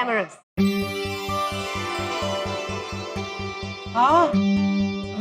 Glamorous. हाँ,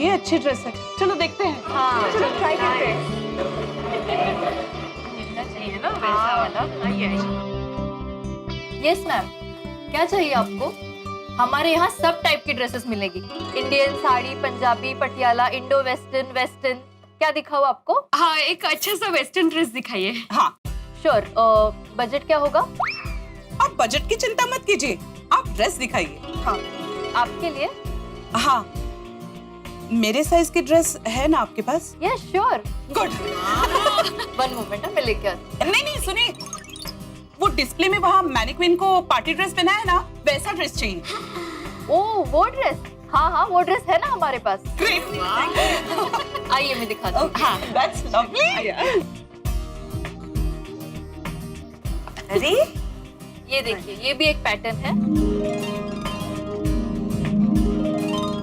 ये अच्छी ड्रेस है, चलो देखते हैं। हाँ चलो ट्राई करते हैं। मिलना चाहिए ना वैसा वाला। आइए यस मैम, क्या चाहिए आपको? हमारे यहाँ सब टाइप की ड्रेसेस मिलेगी। Indian sari, Punjabi, Patiala, Indo western, western. क्या दिखाऊं आपको? हाँ, एक अच्छा सा वेस्टर्न ड्रेस दिखाइए। हाँ, श्योर। बजट क्या होगा? आप बजट की चिंता मत कीजिए, आप ड्रेस दिखाइए। हाँ, आपके लिए? हाँ, मेरे साइज की ड्रेस है ना आपके पास? Yes sure. गुड। 1 मोमेंट, मैं लेके आती नहीं नहीं सुनिए, वो डिस्प्ले में वहाँ मैनिक्विन को पार्टी ड्रेस पहना है ना, वैसा ड्रेस चाहिए। हूँ। ओह वो ड्रेस? हाँ हाँ, वो ड्रेस है ना हमारे पास। ग्रेट। आइए मैं दिखाती हूँ। हाँ, दैट्स लवली। अरे ये देखिए, ये भी एक पैटर्न है।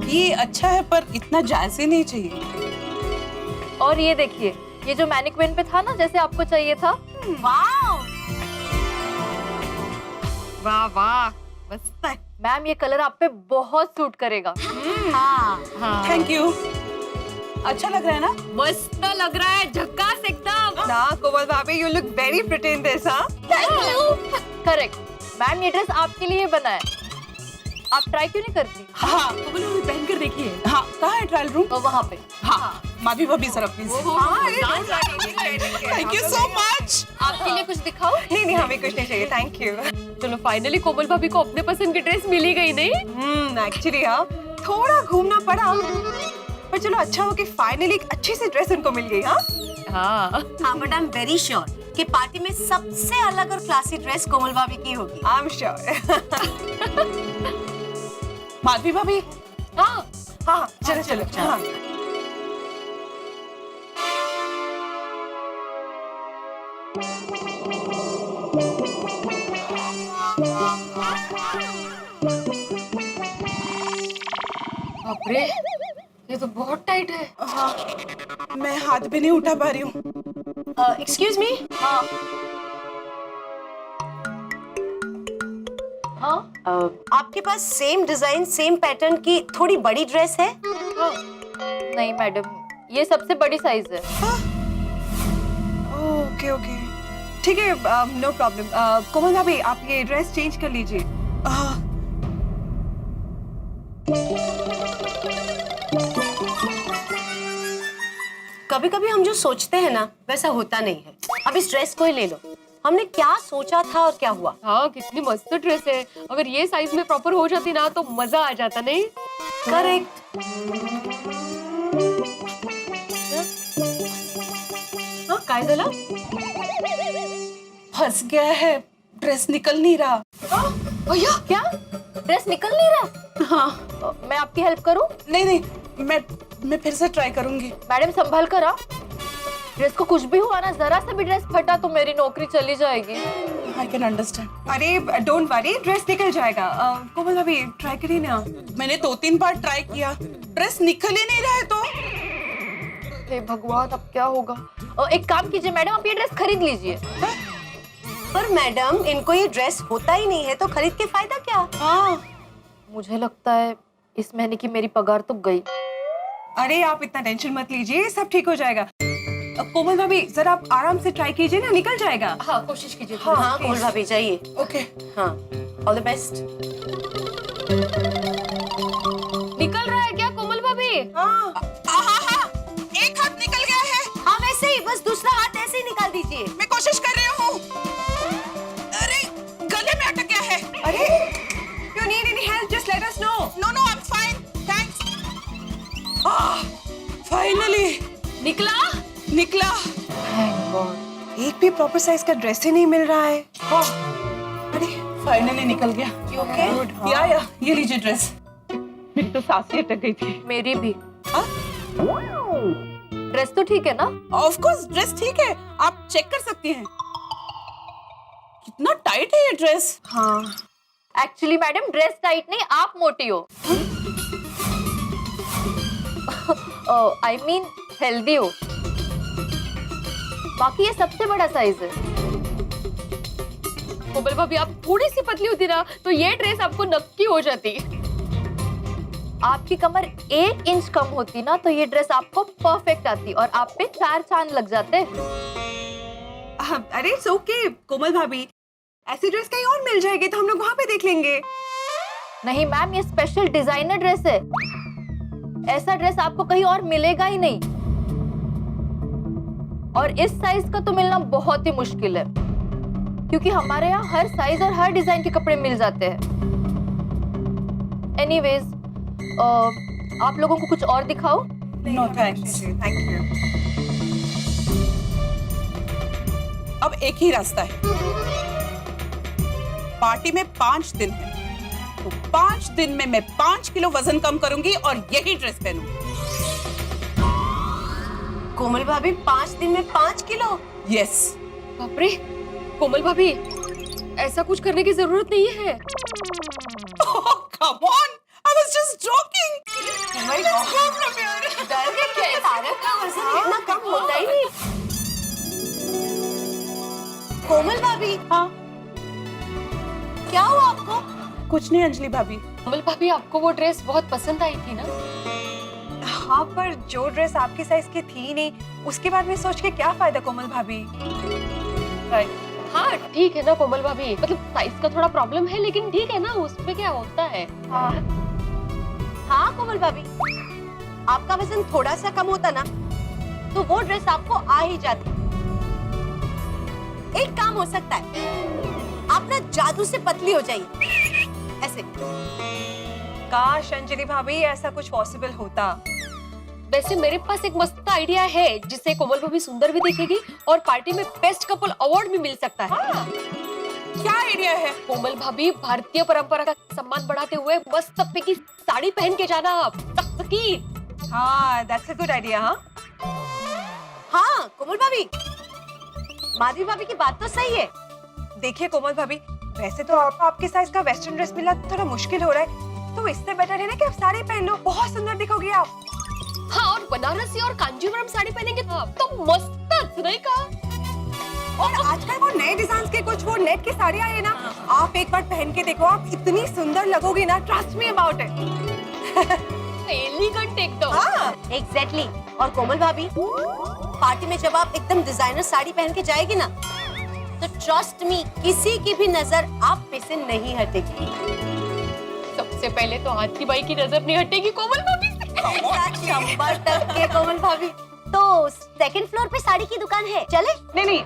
ये अच्छा है पर इतना जायज नहीं चाहिए। और ये देखिए, ये जो मैनिक्विन पे था ना, जैसे आपको चाहिए था। वाह, वाह वाह, मस्त है। मैम ये कलर आप पे बहुत सूट करेगा। हाँ हाँ, थैंक यू। अच्छा लग रहा है ना? मस्त लग रहा है, झक्कास एकदम। ना कोमल भाभी, you look very pretty in this. हाँ, करेक्ट मैम, ये ड्रेस आपके लिए बना है। आप ट्राई क्यों नहीं करती? हाँ पहन कर देखिए। हाँ, कहाँ है ट्रायल रूम? तो वहाँ पे। हाँ, माधवी भाभी जरा please. Thank you so much. आपके लिए कुछ दिखाओ? नहीं नहीं, हमें कुछ नहीं चाहिए, थैंक यू। चलो फाइनली कोमल भाभी को अपने पसंद की ड्रेस मिली गई नहीं? एक्चुअली हाँ, थोड़ा घूमना पड़ा, पर चलो अच्छा हो कि फाइनली एक अच्छी सी ड्रेस उनको मिल गई। हाँ हाँ, हाँ, but I am very sure कि पार्टी में सबसे अलग और क्लासी ड्रेस कोमल भाभी की होगी। I am sure. माधवी भाभी, हाँ, हाँ चलो चलो। हाँ बाप रे, ये तो बहुत टाइट है। हाँ, मैं हाथ भी नहीं उठा पा रही हूँ। Excuse me. हाँ हाँ आपके पास सेम डिजाइन सेम पैटर्न की थोड़ी बड़ी ड्रेस है? हाँ। नहीं मैडम, ये सबसे बड़ी साइज है। ओके ओके, ठीक है, नो प्रॉब्लम। कोमल भाभी, आप ये ड्रेस चेंज कर लीजिए। हाँ, कभी कभी हम जो सोचते हैं ना, वैसा होता नहीं है। अब इस ड्रेस को ही ले लो, हमने क्या सोचा था और क्या हुआ। हाँ, कितनी मस्त ड्रेस है। अगर ये साइज में प्रॉपर हो जाती ना तो मजा आ जाता नहीं? करेक्ट। हाँ, काय झाला? फंस गया है, ड्रेस निकल नहीं रहा। भैया क्या? ड्रेस निकल नहीं रहा? हाँ, मैं आपकी हेल्प करूं? नहीं नहीं, मैं फिर से ट्राई करूंगी। मैडम संभल कर आ। ड्रेस को कुछ भी हुआ ना, जरा सा भी ड्रेस फटा तो मेरी नौकरी चली जाएगी। I can understand. अरे डोंट वरी, ड्रेस निकल जाएगा। कोमल भाभी ट्राई करिए ना। मैंने 2-3 बार ट्राई किया, ड्रेस निकल ही नहीं रहा है। तो हे भगवान, अब क्या होगा? एक काम कीजिए मैडम, आप ये ड्रेस खरीद लीजिए। पर मैडम, इनको ये ड्रेस होता ही नहीं है तो खरीद के फायदा क्या? हाँ, मुझे लगता है इस महीने की मेरी पगार तो गई। अरे आप इतना टेंशन मत लीजिए, सब ठीक हो जाएगा। कोमल भाभी जरा आप आराम से ट्राई कीजिए ना, निकल जाएगा। हाँ कोशिश कीजिए। हाँ हाँ कोमल भाभी जाइए। ओके। हाँ, ऑल द बेस्ट। निकल रहा है क्या कोमल भाभी? हाँ हाँ, एक हाथ निकल गया है। हाँ, वैसे ही बस दूसरा हाथ ऐसे ही निकाल दीजिए। मैं कोशिश कर रही हूँ। अरे, गले में अटक गया है। अरे, you need any help? Just let us know. No no, I am fine, thanks. Finally निकला? निकला। Thank God। एक भी प्रॉपर साइज का ड्रेस ही नहीं मिल रहा है। अरे, फाइनली निकल गया। You okay? या, ये लीजिए ड्रेस। मेरी तो सांसें अटक गई थी। मेरी भी। हाँ? ड्रेस तो ठीक है ना? ऑफ कोर्स ड्रेस ठीक है, आप चेक कर सकती हैं। कितना टाइट है ये ड्रेस। हाँ, एक्चुअली मैडम ड्रेस टाइट नहीं, आप मोटी हो। आई मीन हेल्दी हो। बाकी ये सबसे बड़ा साइज है। कोमल भाभी आप थोड़ी सी पतली होती ना तो ये ड्रेस आपको नक्की हो जाती। आपकी कमर 1 इंच कम होती ना तो ये ड्रेस आपको परफेक्ट आती और आप पे 4 चांद लग जाते। अरे इट्स ओके कोमल भाभी, ऐसी ड्रेस कहीं और मिल जाएगी तो हम लोग वहाँ पे देख लेंगे। नहीं मैम, ये स्पेशल डिजाइनर ड्रेस है। ऐसा ड्रेस आपको कहीं और मिलेगा ही नहीं और इस साइज का तो मिलना बहुत ही मुश्किल है क्योंकि हमारे यहाँ हर साइज और हर डिजाइन के कपड़े मिल जाते हैं। एनीवेज, आप लोगों को कुछ और दिखाओ? No thanks. Thank you. अब एक ही रास्ता है, पार्टी में 5 दिन है तो 5 दिन में मैं 5 किलो वजन कम करूंगी और यही ड्रेस पहनूंगी। कोमल भाभी 5 दिन में 5 किलो? यस। बाप रे कोमल भाभी, ऐसा कुछ करने की जरूरत नहीं है। Come on, I was just joking. डर के क्या है? तारक का वजन इतना कम होता ही नहीं। कोमल भाभी, हाँ क्या हुआ आपको? कुछ नहीं अंजलि भाभी। कोमल भाभी आपको वो ड्रेस बहुत पसंद आई थी ना? हाँ, पर जो ड्रेस आपकी साइज की थी नहीं, उसके बारे में सोच के क्या फायदा कोमल भाभी। हाँ ठीक है ना कोमल भाभी, मतलब साइज का थोड़ा प्रॉब्लम है लेकिन ठीक है ना, उसमें क्या होता है। हाँ कोमल भाभी, आपका वजन थोड़ा सा कम होता ना तो वो ड्रेस आपको आ ही जाती। एक काम हो सकता है, आप ना जादू से पतली हो जाइए ऐसे। काश अंजलि भाभी ऐसा कुछ पॉसिबल होता। वैसे मेरे पास एक मस्त आइडिया है जिससे कोमल भाभी सुंदर भी दिखेगी और पार्टी में बेस्ट कपल अवार्ड भी मिल सकता है। क्या आइडिया है? कोमल भाभी, भारतीय परंपरा का सम्मान बढ़ाते हुए मस्त की साड़ी पहन के जाना आप, तकतकी। हाँ, दैट्स अ गुड आइडिया। हाँ हाँ कोमल भाभी, माधवी भाभी की बात तो सही है। देखिए कोमल भाभी, वैसे तो आपके साइज का वेस्टर्न ड्रेस मिलना थोड़ा मुश्किल हो रहा है, तो इससे बेटर है ना कि आप साड़ी पहन लो, बहुत सुंदर दिखोगी आप। हाँ, और बनारसी और कांजीवरम साड़ी पहनेंगे तो मस्त नहीं का। और आजकल वो नए डिजाइन के कुछ वो नेट की साड़ी आई है ना, आप एक बार पहन के देखो, आप इतनी सुंदर लगोगी ना, trust me about it. Elegant एकदम। हाँ एग्जैक्टली। और कोमल भाभी, पार्टी में जब आप एकदम डिजाइनर साड़ी पहन के जाएगी ना तो ट्रस्ट मी, किसी की भी नजर आप पे से नहीं हटेगी। सबसे पहले तो हाथी बाई की नजर नहीं हटेगी कोमल भाभी से। नंबर तक के कोमल भाभी। तो सेकंड फ्लोर पे साड़ी की दुकान है, चले? नहीं,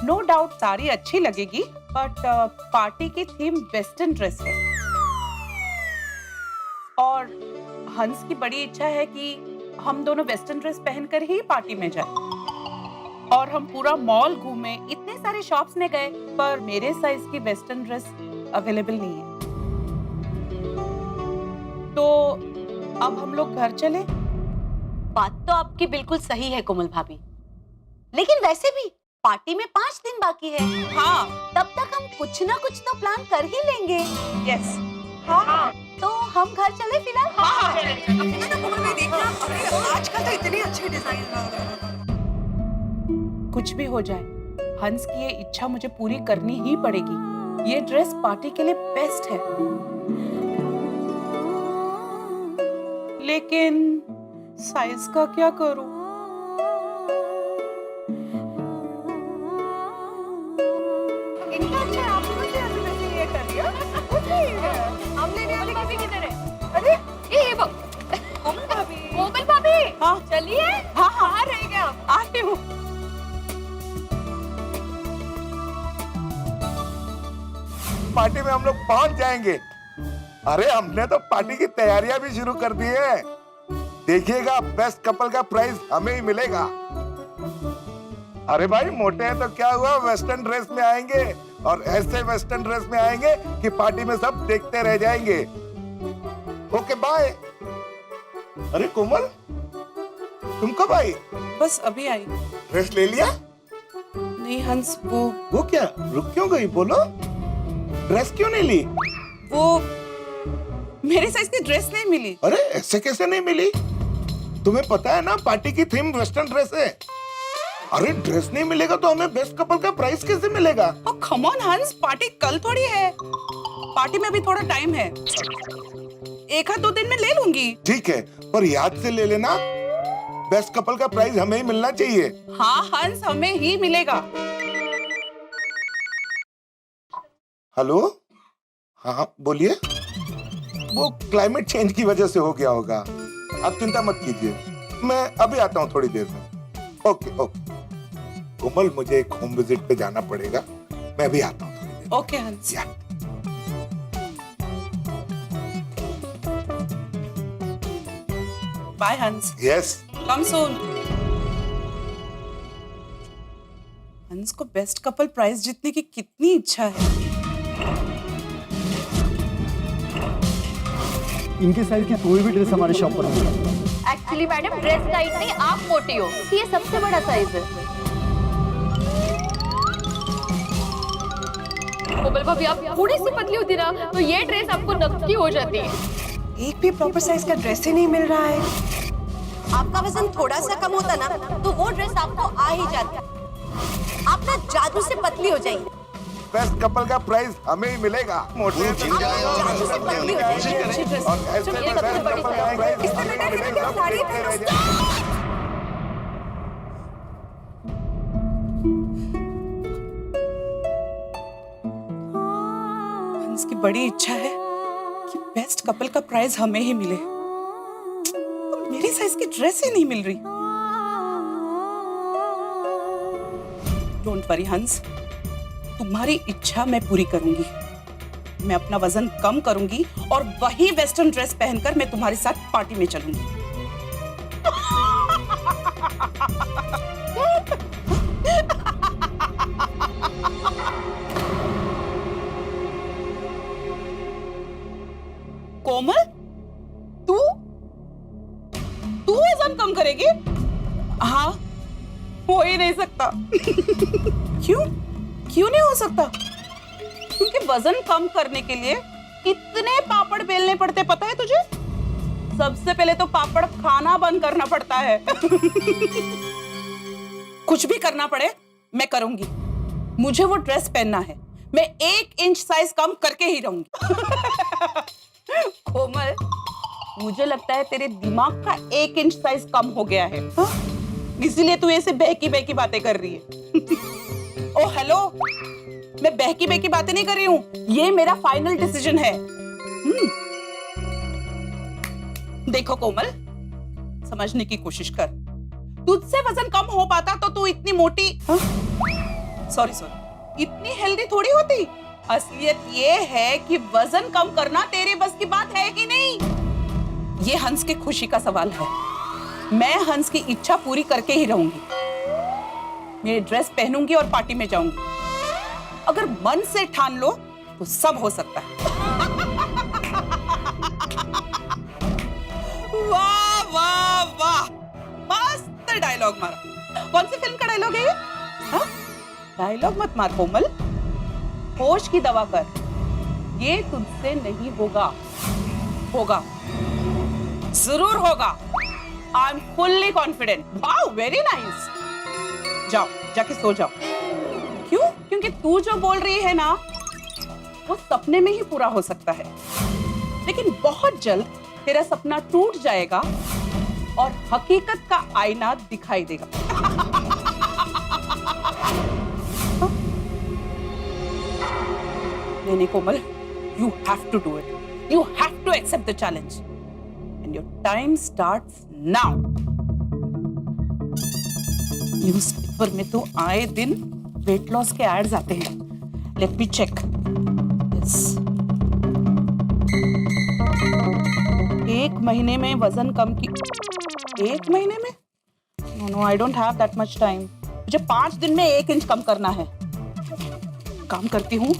नो डाउट साड़ी अच्छी लगेगी, बट पार्टी की थीम वेस्टर्न ड्रेस है और हंस की बड़ी इच्छा है कि हम दोनों वेस्टर्न ड्रेस पहनकर ही पार्टी में जाएं। और हम पूरा मॉल घूमे, इतने सारे शॉप्स में गए, पर मेरे साइज की वेस्टर्न ड्रेस अवेलेबल नहीं है। तो अब हम लोग घर चले। बात तो आपकी बिल्कुल सही है कोमल भाभी, लेकिन वैसे भी पार्टी में 5 दिन बाकी है। हाँ, तब तक हम कुछ ना कुछ तो प्लान कर ही लेंगे। यस। हाँ, तो हम घर चले फिलहाल? कोमल भाई देखना, आजकल तो इतने अच्छे डिजाइन। कुछ भी हो जाए, हंस की ये इच्छा मुझे पूरी करनी ही पड़ेगी। ये ड्रेस पार्टी के लिए बेस्ट है, लेकिन साइज का क्या करूं? इनका अच्छा है, आपने मुझे ऐसे ये कर दिया। कुछ नहीं है, हमने भी कोमल भाभी किधर है? अरे ये बक। कोमल भाभी, कोमल भाभी, हाँ चलिए। हाँ हाँ, कहाँ रह गए आप? आती हूँ। पार्टी में हम लोग पहुंच जाएंगे। अरे हमने तो पार्टी की तैयारियां भी शुरू कर दी है। देखिएगा, बेस्ट कपल का प्राइज हमें ही मिलेगा। अरे भाई, मोटे हैं तो क्या हुआ, वेस्टर्न ड्रेस में आएंगे और ऐसे वेस्टर्न ड्रेस में आएंगे कि पार्टी में सब देखते रह जाएंगे। Okay bye. अरे कोमल, तुम कब आई? बस अभी आई। ड्रेस ले लिया? नहीं हंस, वो क्या, रुक क्यों गई? बोलो, ड्रेस क्यों नहीं ली? वो मेरे साइज की ड्रेस नहीं मिली। अरे ऐसे कैसे नहीं मिली? तुम्हें पता है ना, पार्टी की थीम वेस्टर्न ड्रेस है। अरे ड्रेस नहीं मिलेगा तो हमें बेस्ट कपल का प्राइस कैसे मिलेगा? ओ कम ऑन हंस, पार्टी कल थोड़ी है, पार्टी में अभी थोड़ा टाइम है, 1-2 दिन में ले लूंगी। ठीक है, पर याद से ले लेना, बेस्ट कपल का प्राइस हमें ही मिलना चाहिए। हाँ हंस, हमें ही मिलेगा। हेलो, हाँ बोलिए। वो क्लाइमेट चेंज की वजह से हो गया होगा, आप चिंता मत कीजिए, मैं अभी आता हूँ थोड़ी देर में। ओके ओके कोमल, मुझे एक होम विजिट पे जाना पड़ेगा, मैं अभी आता हूँ थोड़ी देर। ओके हंस। बाय हंस। यस। कम सून। हंस को बेस्ट कपल प्राइज जीतने की कितनी इच्छा है। इनके साइज की कोई भी ड्रेस हमारे शॉप पर मिलेगी। एक्चुअली मैडम ड्रेस टाइट नहीं, आप मोटी हो, ये सबसे बड़ा साइज है। कोमल भाभी आप थोड़ी सी पतली होती ना तो ये ड्रेस आपको नक्की हो जाती है। एक भी प्रॉपर साइज का ड्रेस ही नहीं मिल रहा है। आपका वजन थोड़ा सा कम होता ना तो वो ड्रेस आपको आ ही जाती। आप ना जादू से पतली हो जाएंगे। बेस्ट कपल का प्राइस हमें ही मिलेगा। मोटे जादू से पतली हो जाएंगे। और ऐसे में बेस्ट कपल का प्राइस इससे बेटर है कि आप साड़ी पहनो। हंस की बड़ी इच्छा है कि बेस्ट कपल का प्राइज हमें ही मिले, तो मेरी साइज की ड्रेस ही नहीं मिल रही। डोंट वरी हंस, तुम्हारी इच्छा मैं पूरी करूंगी। मैं अपना वजन कम करूंगी और वही वेस्टर्न ड्रेस पहनकर मैं तुम्हारे साथ पार्टी में चलूंगी। कोमल, तू वजन कम करेगी? हाँ, हो ही नहीं सकता। क्यों नहीं हो सकता? क्योंकि वजन कम करने के लिए कितने पापड़ बेलने पड़ते पता है तुझे? सबसे पहले तो पापड़ खाना बंद करना पड़ता है। कुछ भी करना पड़े मैं करूंगी। मुझे वो ड्रेस पहनना है, मैं 1 इंच साइज कम करके ही रहूंगी। कोमल, मुझे लगता है तेरे दिमाग का 1 इंच साइज कम हो गया है, हाँ? इसीलिए तू ऐसे बहकी बातें कर रही है। ओ हेलो, मैं बहकी बातें नहीं कर रही हूँ, ये मेरा फाइनल डिसीजन है। देखो कोमल, समझने की कोशिश कर। तुझसे वजन कम हो पाता तो तू इतनी मोटी, सॉरी इतनी हेल्दी थोड़ी होती। असलियत ये है कि वजन कम करना तेरे बस की बात है कि नहीं। ये हंस की खुशी का सवाल है। मैं हंस की इच्छा पूरी करके ही रहूंगी। मैं ड्रेस पहनूंगी और पार्टी में जाऊंगी। अगर मन से ठान लो तो सब हो सकता है। वाह वाह वाह, मस्त डायलॉग मारा। कौन सी फिल्म का डायलॉग है ये? डायलॉग मत मार कोमल, होश की दवा कर। ये तुझसे नहीं होगा, होगा जरूर होगा। I am fully confident. Wow, very nice. जाओ, जाके सो जाओ। क्यों? क्योंकि तू जो बोल रही है ना, वो सपने में ही पूरा हो सकता है, लेकिन बहुत जल्द तेरा सपना टूट जाएगा और हकीकत का आईना दिखाई देगा। नहीं कोमल, you have to do it. You have to accept the challenge. And your time starts now. Newspaper में तो आए दिन वेट लॉस के एड्स आते हैं। Let me check. Yes. 1 महीने में वजन कम की। 1 महीने में? No, I don't have that much time. मुझे 5 दिन में 1 इंच कम करना है। काम करती हूँ,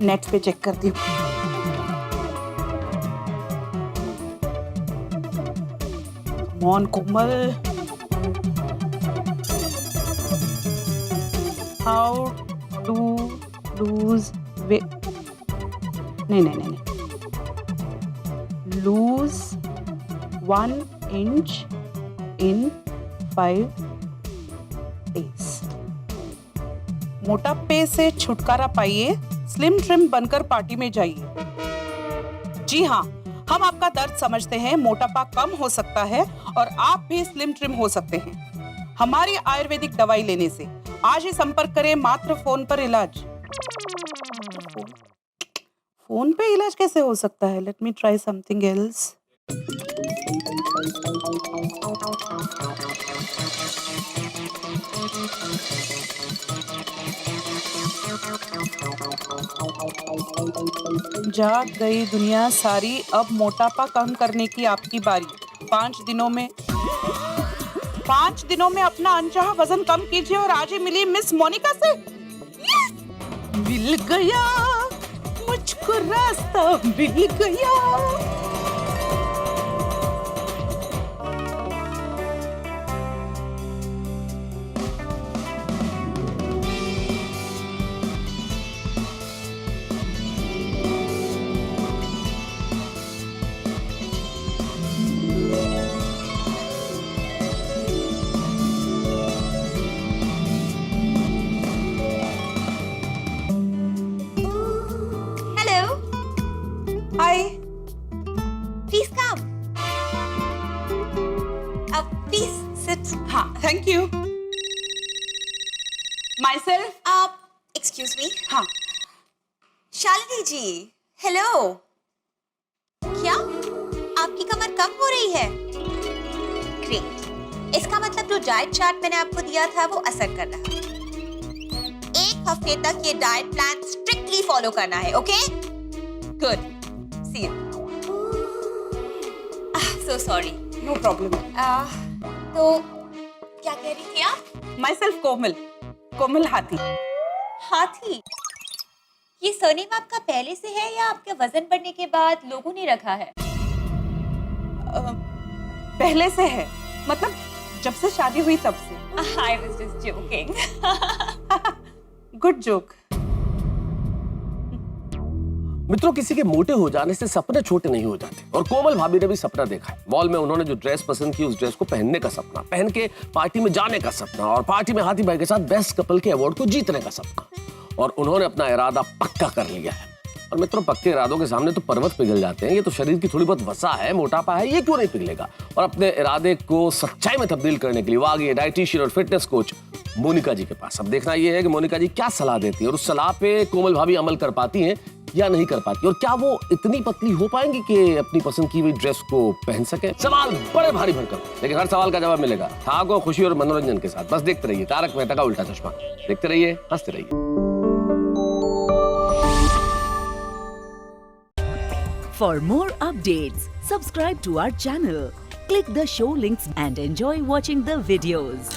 नेट पे चेक करती हूँ। Come on, Komal. How to lose weight? नहीं। Lose 1 inch in 5 pace. मोटापे से छुटकारा पाइए, स्लिम ट्रिम बनकर पार्टी में जाइए। जी हाँ, हम आपका दर्द समझते हैं। मोटापा कम हो सकता है और आप भी स्लिम ट्रिम हो सकते हैं हमारी आयुर्वेदिक दवाई लेने से। आज ही संपर्क करें। मात्र फोन पर इलाज। फोन पे इलाज कैसे हो सकता है? Let me try something else. जाग गई दुनिया सारी, अब मोटापा कम करने की आपकी बारी। 5 दिनों में अपना अनचाहा वजन कम कीजिए और आज ही मिलिए मिस मोनिका से। मिल गया मुझको रास्ता, मिल गया। Hi. Please come. Please sit. हाँ, thank you. Myself. Excuse me. हाँ. शालिनी जी, हेलो। क्या आपकी कमर कम हो रही है? ग्रेट। इसका मतलब जो डाइट चार्ट मैंने आपको दिया था वो असर कर रहा है। 1 हफ्ते तक ये डाइट प्लान स्ट्रिक्टली फॉलो करना है, okay? Good. See you. So sorry. No problem. तो क्या कह रही थी आप? Myself कोमल हाथी। हाथी? ये सरनेम आपका पहले से है या आपके वजन बढ़ने के बाद लोगों ने रखा है? पहले से है, मतलब जब से शादी हुई तब से। I was just joking. Good joke. मित्रों, किसी के मोटे हो जाने से सपने छोटे नहीं हो जाते और कोमल भाभी ने भी सपना देखा है। मॉल में उन्होंने जो ड्रेस पसंद की, उस ड्रेस को पहनने का सपना, पहन के पार्टी में जाने का सपना और पार्टी में हाथी भाई के साथ बेस्ट कपल के अवार्ड को जीतने का सपना। और उन्होंने अपना इरादा पक्का कर लिया है। और मित्रों, पक्के इरादों के सामने तो पर्वत पिघल जाते हैं। ये तो शरीर की थोड़ी बहुत वसा है, मोटापा है, ये क्यों नहीं पिघलेगा? और अपने इरादे को सच्चाई में तब्दील करने के लिए वो आ गई है डाइटिशियन और फिटनेस कोच मोनिका जी के पास। अब देखना ये है कि मोनिका जी क्या सलाह देती है और उस सलाह पे कोमल भाभी अमल कर पाती हैं या नहीं कर पाती, और क्या वो इतनी पतली हो पाएंगी कि अपनी पसंद की हुई ड्रेस को पहन सके। सवाल बड़े भारी भरकम, लेकिन हर सवाल का जवाब मिलेगा ठाकुर खुशी और मनोरंजन के साथ। बस देखते रहिए तारक मेहता का उल्टा चश्मा। देखते रहिए, हंसते रहिए। For more updates, subscribe to our channel, click the show links and enjoy watching the videos.